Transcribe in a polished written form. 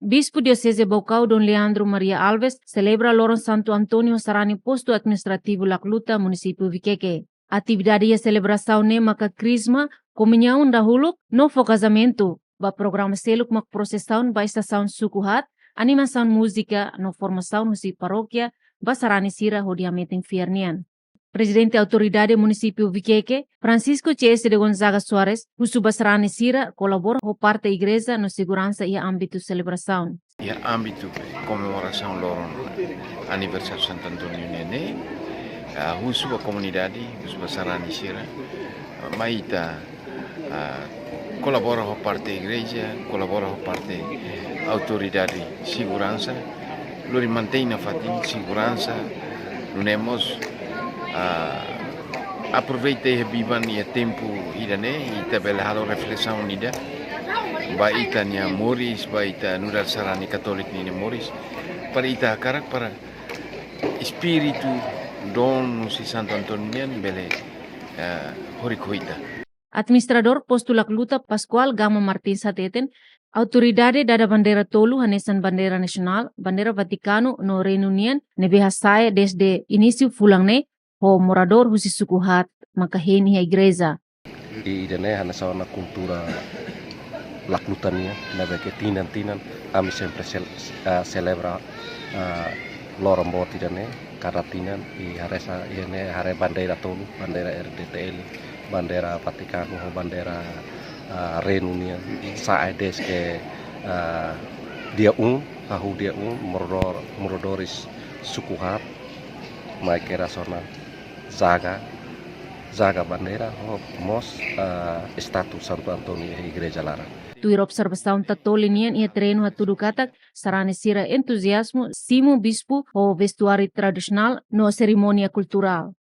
Bispo Diocese Bocau Don Leandro Maria Alves celebra Loron Santo Antônio Sarani Posto Administrativo Lacluta, município Viqueque. Atividade e celebração maka crisma, comunhão da huluk, no casamento. Ba programa seluk mak processão ba estação sukuhat, animação música no formação no si paróquia, ba sarani sira rodiamento infiernian. Presidente Autoridade Município Viqueque, Francisco C.S. de Gonzaga Soares, o Basarani Sira colabora com parte da igreja no segurança e âmbito celebração. E âmbito comemoração do aniversário de Santo Antônio Nenê, a comunidade, os Basarani Sira, maita colabora com parte da igreja, colabora com parte da autoridade de segurança, loro mantém a fatin segurança, nós aproveitei a vivan e tempo irane e tabelado reflexão nida baita nia Moris baita nudal sarani katolik ni Moris para ita karak para espírito don si Santo Antônio bele horikoita. Administrador Posto Lacluta Pascual Gama Martin Sateten, autoridade dada bandeira tolu hanesan bandeira nasional, bandeira Vaticano no Reino Unido, nebehasaya desde início fulangne o morador husi sukuhat makaheni a igreja. Di idane hanasawana kultura Laclutania, nabeke tinan kami sempre celebra lorong bawah tidane karatinan i haresa ini hare bandeira tolu, bandeira RDTL, bandeira Vaticano, bandeira Reino Unido, saedes ke dia hahu dia morodoris sukuhat, maikera sona zaga bandeira mos status Santo Antônio e Igreja Lara. Tuir observação tatolinian e treino hatudu katak sarane sira entusiasmo simo bispo o vestuário tradicional no cerimônia cultural.